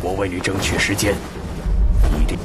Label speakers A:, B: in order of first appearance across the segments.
A: 我为你争取时间，一定。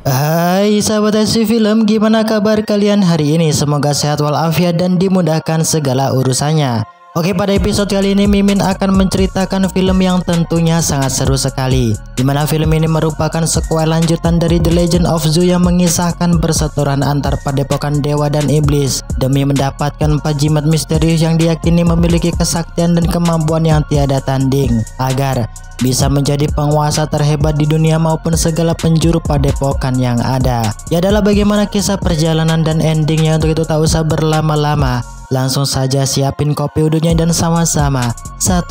B: Hai sahabat SC Film, gimana kabar kalian hari ini? Semoga sehat walafiat dan dimudahkan segala urusannya. Oke, pada episode kali ini Mimin akan menceritakan film yang tentunya sangat seru sekali. Dimana film ini merupakan sequel lanjutan dari The Legend of Zu yang mengisahkan perseteruan antar padepokan dewa dan iblis demi mendapatkan 4 jimat misterius yang diyakini memiliki kesaktian dan kemampuan yang tiada tanding agar bisa menjadi penguasa terhebat di dunia maupun segala penjuru padepokan yang ada. Ya adalah bagaimana kisah perjalanan dan endingnya, untuk itu tak usah berlama-lama. Langsung saja siapin kopi udutnya dan sama-sama 1,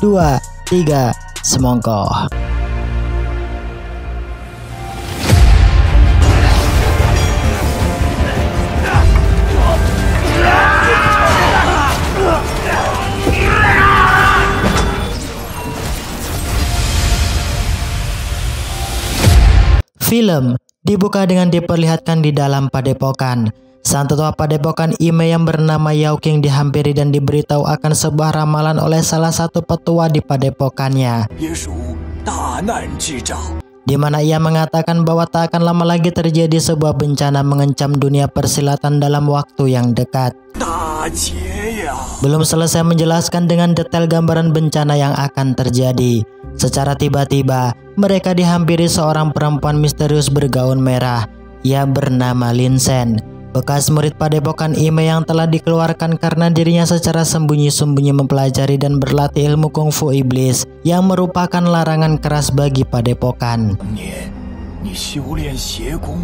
B: 2, 3 semongko. Film dibuka dengan diperlihatkan di dalam padepokan. Sang tetua padepokan Ime yang bernama Yao Qing dihampiri dan diberitahu akan sebuah ramalan oleh salah satu petua di padepokannya, di mana ia mengatakan bahwa tak akan lama lagi terjadi sebuah bencana mengancam dunia persilatan dalam waktu yang dekat. Belum selesai menjelaskan dengan detail gambaran bencana yang akan terjadi, secara tiba-tiba mereka dihampiri seorang perempuan misterius bergaun merah. Ia bernama Lin Shen, bekas murid padepokan Ime yang telah dikeluarkan karena dirinya secara sembunyi-sembunyi mempelajari dan berlatih ilmu kungfu iblis yang merupakan larangan keras bagi padepokan.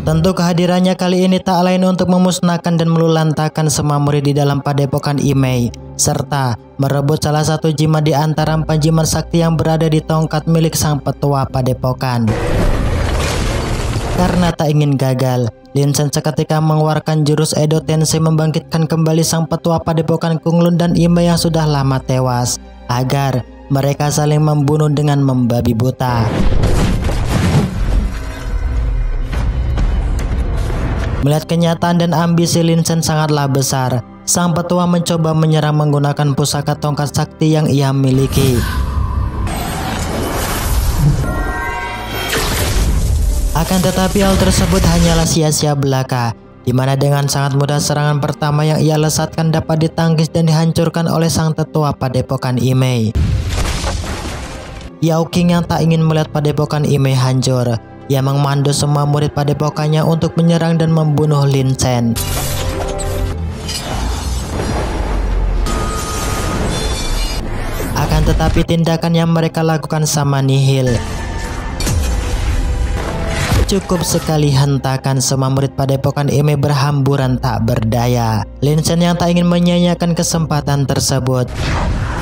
B: Tentu kehadirannya kali ini tak lain untuk memusnahkan dan melulantakan semua murid di dalam padepokan Ime, serta merebut salah satu jimat di antara 4 jimat sakti yang berada di tongkat milik sang petua padepokan. Karena tak ingin gagal, Lin Shen seketika mengeluarkan jurus Edo Tensei membangkitkan kembali sang petua padepokan Kunlun dan Ime yang sudah lama tewas, agar mereka saling membunuh dengan membabi buta. Melihat kenyataan dan ambisi Lin Shen sangatlah besar, sang petua mencoba menyerang menggunakan pusaka tongkat sakti yang ia miliki. Akan tetapi hal tersebut hanyalah sia-sia belaka, di mana dengan sangat mudah serangan pertama yang ia lesatkan dapat ditangkis dan dihancurkan oleh sang tetua padepokan Ime. Yao Qing yang tak ingin melihat padepokan Ime hancur, ia memandu semua murid padepokannya untuk menyerang dan membunuh Lin Shen. Akan tetapi tindakan yang mereka lakukan sama nihil. Cukup sekali hentakan semua murid padepokan Ime berhamburan tak berdaya. Lin Shen yang tak ingin menyia-nyiakan kesempatan tersebut,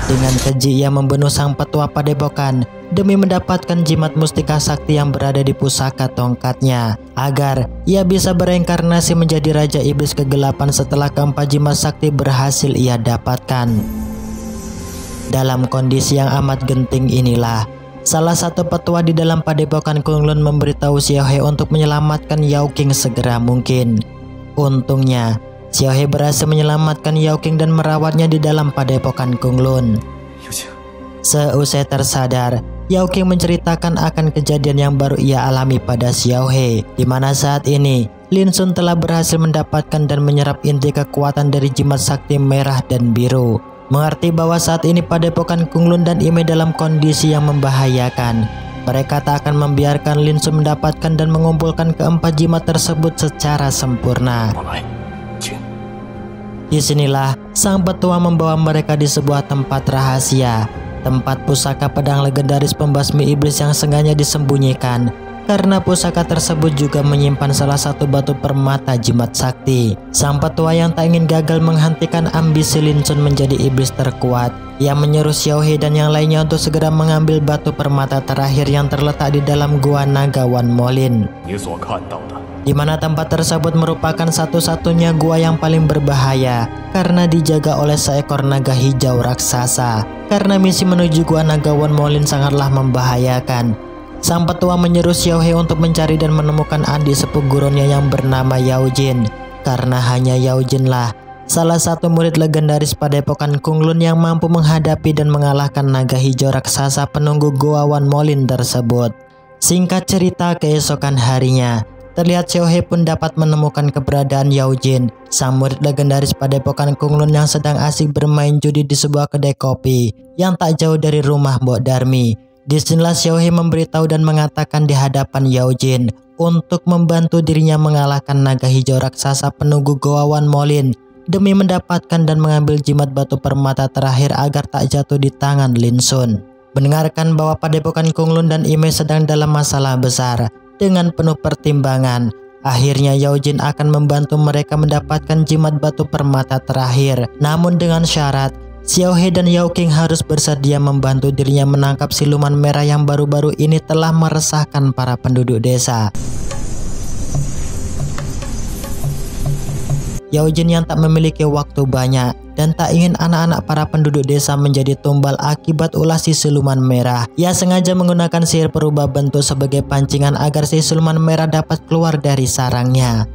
B: dengan keji ia membunuh sang petua padepokan demi mendapatkan jimat mustika sakti yang berada di pusaka tongkatnya, agar ia bisa bereinkarnasi menjadi raja iblis kegelapan setelah keempat jimat sakti berhasil ia dapatkan. Dalam kondisi yang amat genting inilah, salah satu petua di dalam padepokan Kunlun memberitahu Xiao He untuk menyelamatkan Yao Qing segera mungkin. Untungnya, Xiao He berhasil menyelamatkan Yao Qing dan merawatnya di dalam padepokan Kunlun. Seusai tersadar, Yao Qing menceritakan akan kejadian yang baru ia alami pada Xiao He, di mana saat ini Lin Sun telah berhasil mendapatkan dan menyerap inti kekuatan dari jimat sakti merah dan biru. Mengerti bahwa saat ini padepokan Kunlun dan Ime dalam kondisi yang membahayakan, mereka tak akan membiarkan Lin Sun mendapatkan dan mengumpulkan keempat jimat tersebut secara sempurna. Disinilah sang petua membawa mereka di sebuah tempat rahasia, tempat pusaka pedang legendaris pembasmi iblis yang sengaja disembunyikan, karena pusaka tersebut juga menyimpan salah satu batu permata jimat sakti. Sang petua yang tak ingin gagal menghentikan ambisi Lin Sun menjadi iblis terkuat, ia menyuruh Xiao He dan yang lainnya untuk segera mengambil batu permata terakhir yang terletak di dalam gua naga Wan Molin. di mana tempat tersebut merupakan satu-satunya gua yang paling berbahaya karena dijaga oleh seekor naga hijau raksasa. Karena misi menuju gua naga Wan Molin sangatlah membahayakan, sang petua menyuruh Xiao He untuk mencari dan menemukan adik sepupu gurunya yang bernama Yao Jin. Karena hanya Yao Jin lah salah satu murid legendaris Padepokan Kunlun yang mampu menghadapi dan mengalahkan naga hijau raksasa penunggu Gua Wan Molin tersebut. Singkat cerita, keesokan harinya terlihat Xiao He pun dapat menemukan keberadaan Yao Jin, sang murid legendaris Padepokan Kunlun yang sedang asik bermain judi di sebuah kedai kopi yang tak jauh dari rumah Mbok Darmi. Disinilah Xiao He memberitahu dan mengatakan di hadapan Yao Jin untuk membantu dirinya mengalahkan naga hijau raksasa penunggu Gua Wan Molin demi mendapatkan dan mengambil jimat batu permata terakhir agar tak jatuh di tangan Lin Sun. Mendengarkan bahwa Padepokan Kunlun dan Ime sedang dalam masalah besar, dengan penuh pertimbangan, akhirnya Yao Jin akan membantu mereka mendapatkan jimat batu permata terakhir. Namun dengan syarat, Xiao He dan Yao King harus bersedia membantu dirinya menangkap siluman merah yang baru-baru ini telah meresahkan para penduduk desa. Yao Jin yang tak memiliki waktu banyak dan tak ingin anak-anak para penduduk desa menjadi tumbal akibat ulah si siluman merah. Ia sengaja menggunakan sihir perubah bentuk sebagai pancingan agar si siluman merah dapat keluar dari sarangnya.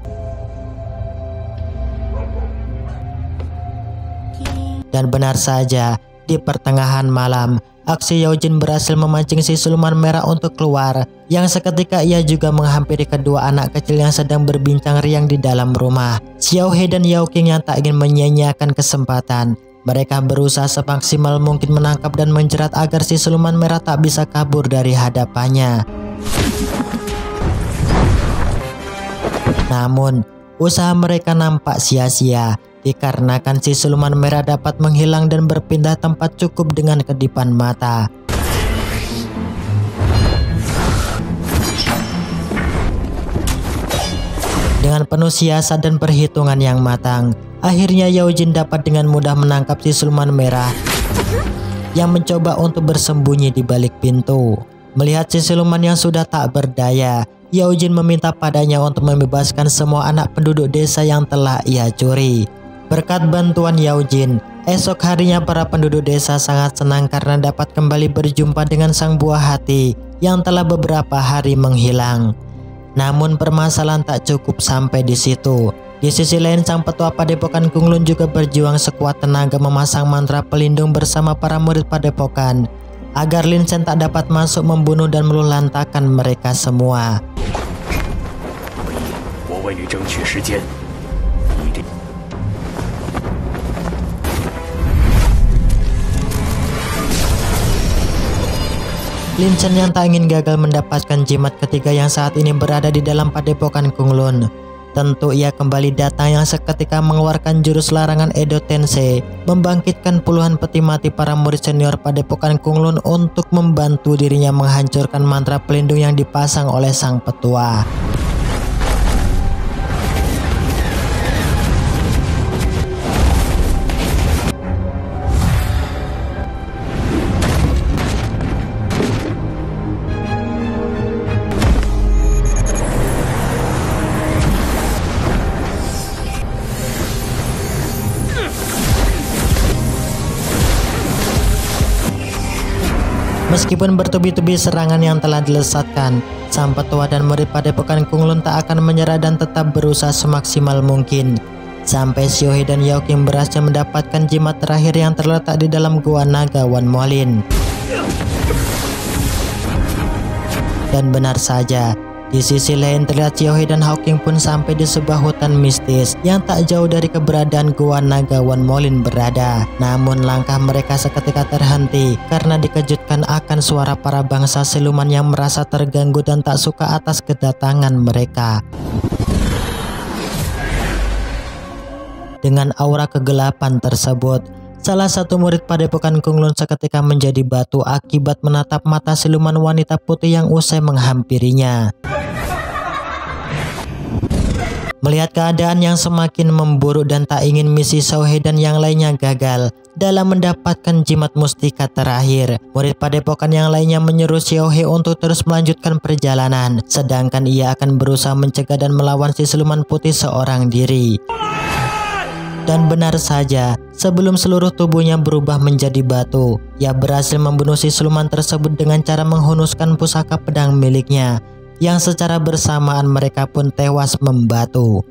B: Dan benar saja, di pertengahan malam, aksi Yao Jin berhasil memancing si siluman merah untuk keluar, yang seketika ia juga menghampiri kedua anak kecil yang sedang berbincang riang di dalam rumah. Xiao He dan Yao King yang tak ingin menyia-nyiakan kesempatan, mereka berusaha semaksimal mungkin menangkap dan menjerat agar si siluman merah tak bisa kabur dari hadapannya. Namun, usaha mereka nampak sia-sia dikarenakan si siluman merah dapat menghilang dan berpindah tempat cukup dengan kedipan mata. Dengan penuh siasat dan perhitungan yang matang, akhirnya Yao Jin dapat dengan mudah menangkap si siluman merah yang mencoba untuk bersembunyi di balik pintu. Melihat si siluman yang sudah tak berdaya, Yao Jin meminta padanya untuk membebaskan semua anak penduduk desa yang telah ia curi. Berkat bantuan Yao Jin, esok harinya para penduduk desa sangat senang karena dapat kembali berjumpa dengan sang buah hati yang telah beberapa hari menghilang. Namun permasalahan tak cukup sampai di situ. Di sisi lain, sang petua Padepokan Kunlun juga berjuang sekuat tenaga memasang mantra pelindung bersama para murid Padepokan agar Lin Shen tak dapat masuk membunuh dan meluluhlantakkan mereka semua. Lin Shen yang tak ingin gagal mendapatkan jimat ketiga yang saat ini berada di dalam Padepokan Kunlun. Tentu ia kembali datang yang seketika mengeluarkan jurus larangan Edo Tensei, membangkitkan puluhan peti mati para murid senior Padepokan Kunlun untuk membantu dirinya menghancurkan mantra pelindung yang dipasang oleh sang petua. Meskipun bertubi-tubi serangan yang telah dilesatkan, sang petua dan murid Padepokan Kunlun tak akan menyerah dan tetap berusaha semaksimal mungkin. Sampai Xiao He dan Yao King berhasil mendapatkan jimat terakhir yang terletak di dalam gua naga Wan Molin. Dan benar saja, di sisi lain terlihat Xiao He dan Hao King pun sampai di sebuah hutan mistis yang tak jauh dari keberadaan gua naga Wan Molin berada. Namun langkah mereka seketika terhenti karena dikejutkan akan suara para bangsa siluman yang merasa terganggu dan tak suka atas kedatangan mereka. Dengan aura kegelapan tersebut, salah satu murid Padepokan Kunlun seketika menjadi batu akibat menatap mata siluman wanita putih yang usai menghampirinya. Melihat keadaan yang semakin memburuk dan tak ingin misi Xiaohe dan yang lainnya gagal dalam mendapatkan jimat mustika terakhir, murid padepokan yang lainnya menyuruh Xiaohe untuk terus melanjutkan perjalanan, sedangkan ia akan berusaha mencegah dan melawan si siluman putih seorang diri. Dan benar saja, sebelum seluruh tubuhnya berubah menjadi batu, ia berhasil membunuh si siluman tersebut dengan cara menghunuskan pusaka pedang miliknya, yang secara bersamaan mereka pun tewas membatu.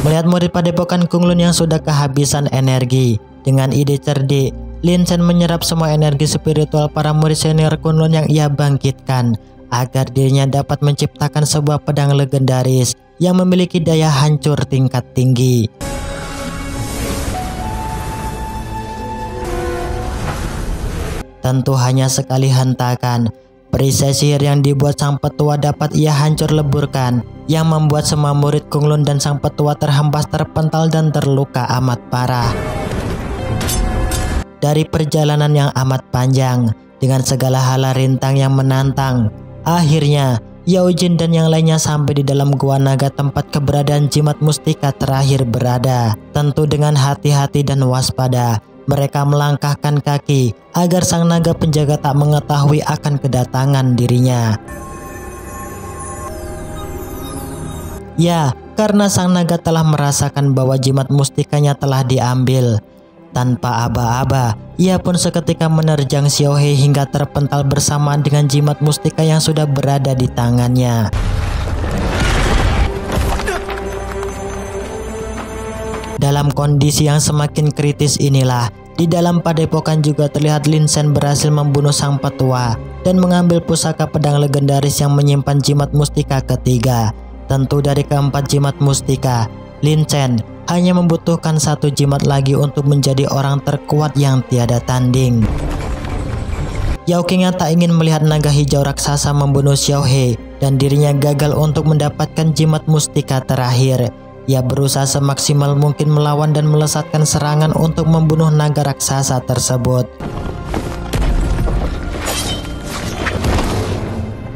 B: Melihat murid padepokan Kunlun yang sudah kehabisan energi, dengan ide cerdik, Lin Chen menyerap semua energi spiritual para murid senior Kunlun yang ia bangkitkan agar dirinya dapat menciptakan sebuah pedang legendaris yang memiliki daya hancur tingkat tinggi. Tentu hanya sekali hentakan, perisai sihir yang dibuat sang petua dapat ia hancur leburkan, yang membuat semua murid Kunlun dan sang petua terhempas, terpental dan terluka amat parah. Dari perjalanan yang amat panjang, dengan segala hala rintang yang menantang, akhirnya Yao Jin dan yang lainnya sampai di dalam gua naga tempat keberadaan jimat mustika terakhir berada. Tentu dengan hati-hati dan waspada, mereka melangkahkan kaki agar sang naga penjaga tak mengetahui akan kedatangan dirinya. Ya, karena sang naga telah merasakan bahwa jimat mustikanya telah diambil. Tanpa aba-aba, ia pun seketika menerjang Xiaohe hingga terpental bersamaan dengan jimat mustika yang sudah berada di tangannya. Dalam kondisi yang semakin kritis inilah, di dalam padepokan juga terlihat Lin Chen berhasil membunuh sang petua dan mengambil pusaka pedang legendaris yang menyimpan jimat mustika ketiga. Tentu dari keempat jimat mustika, Lin Chen hanya membutuhkan satu jimat lagi untuk menjadi orang terkuat yang tiada tanding. Yao Qing yang tak ingin melihat naga hijau raksasa membunuh Xiaohe dan dirinya gagal untuk mendapatkan jimat mustika terakhir. Ia berusaha semaksimal mungkin melawan dan melesatkan serangan untuk membunuh naga raksasa tersebut.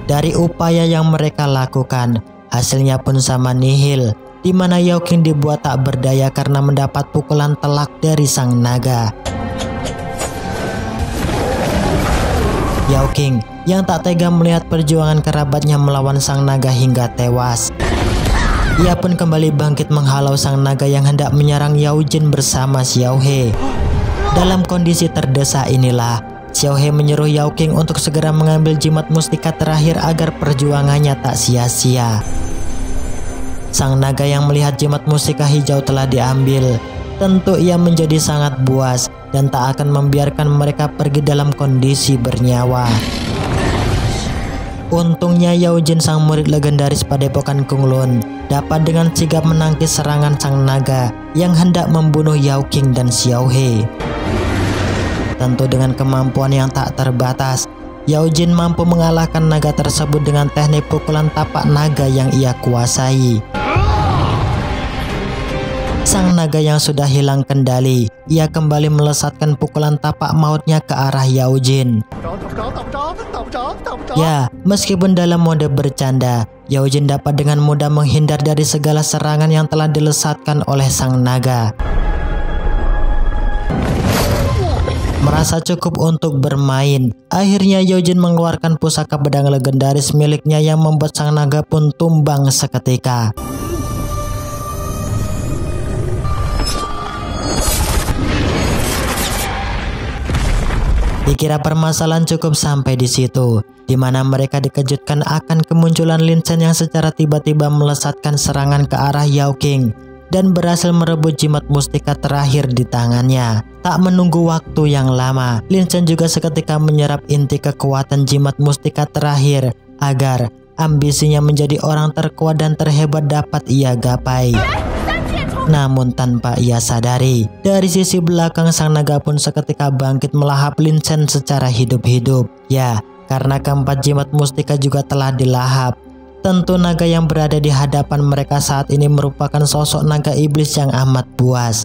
B: Dari upaya yang mereka lakukan, hasilnya pun sama nihil, di mana Yao Qing dibuat tak berdaya karena mendapat pukulan telak dari sang naga. Yao Qing yang tak tega melihat perjuangan kerabatnya melawan sang naga hingga tewas. Ia pun kembali bangkit menghalau sang naga yang hendak menyerang Yao Jin bersama Xiaohe. Dalam kondisi terdesak inilah, Xiaohe menyuruh Yao Qing untuk segera mengambil jimat mustika terakhir agar perjuangannya tak sia-sia. Sang naga yang melihat jimat mustika hijau telah diambil, tentu ia menjadi sangat buas dan tak akan membiarkan mereka pergi dalam kondisi bernyawa. Untungnya Yao Jin, sang murid legendaris padepokan Kunlun, dapat dengan sigap menangkis serangan sang naga yang hendak membunuh Yao Qing dan Xiaohe. Tentu dengan kemampuan yang tak terbatas, Yao Jin mampu mengalahkan naga tersebut dengan teknik pukulan tapak naga yang ia kuasai. Sang naga yang sudah hilang kendali, ia kembali melesatkan pukulan tapak mautnya ke arah Yao Jin. Ya, meskipun dalam mode bercanda, Yao Jin dapat dengan mudah menghindar dari segala serangan yang telah dilesatkan oleh sang naga. Merasa cukup untuk bermain, akhirnya Yao Jin mengeluarkan pusaka pedang legendaris miliknya yang membuat sang naga pun tumbang seketika. Dikira permasalahan cukup sampai di situ, di mana mereka dikejutkan akan kemunculan Lin Chen yang secara tiba-tiba melesatkan serangan ke arah Yao Qing dan berhasil merebut jimat mustika terakhir di tangannya. Tak menunggu waktu yang lama, Lin Chen juga seketika menyerap inti kekuatan jimat mustika terakhir agar ambisinya menjadi orang terkuat dan terhebat dapat ia gapai. Namun tanpa ia sadari, dari sisi belakang sang naga pun seketika bangkit melahap Lin Chen secara hidup-hidup. Ya, karena keempat jimat mustika juga telah dilahap. Tentu naga yang berada di hadapan mereka saat ini merupakan sosok naga iblis yang amat buas.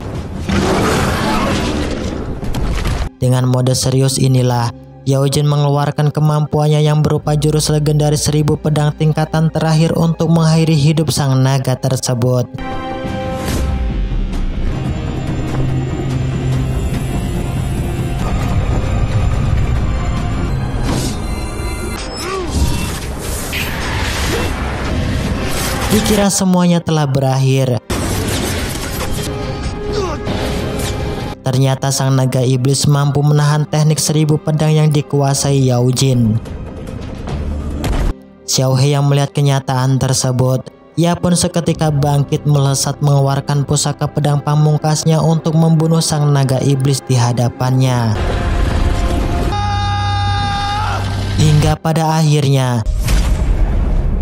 B: Dengan mode serius inilah Yao Jin mengeluarkan kemampuannya yang berupa jurus legendaris 1000 pedang tingkatan terakhir untuk mengakhiri hidup sang naga tersebut. Dikira semuanya telah berakhir. Ternyata sang naga iblis mampu menahan teknik 1000 pedang yang dikuasai Yao Jin. Xiao He yang melihat kenyataan tersebut, ia pun seketika bangkit melesat mengeluarkan pusaka pedang pamungkasnya untuk membunuh sang naga iblis di hadapannya. Hingga pada akhirnya,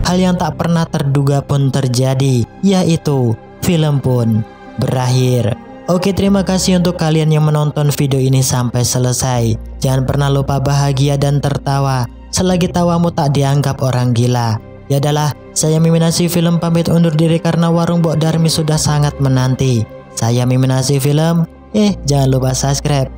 B: hal yang tak pernah terduga pun terjadi, yaitu film pun berakhir. Oke, terima kasih untuk kalian yang menonton video ini sampai selesai. Jangan pernah lupa bahagia dan tertawa selagi tawamu tak dianggap orang gila. Ya adalah, saya Miminasi Film pamit undur diri karena warung Bok Darmi sudah sangat menanti. Saya Miminasi Film, jangan lupa subscribe.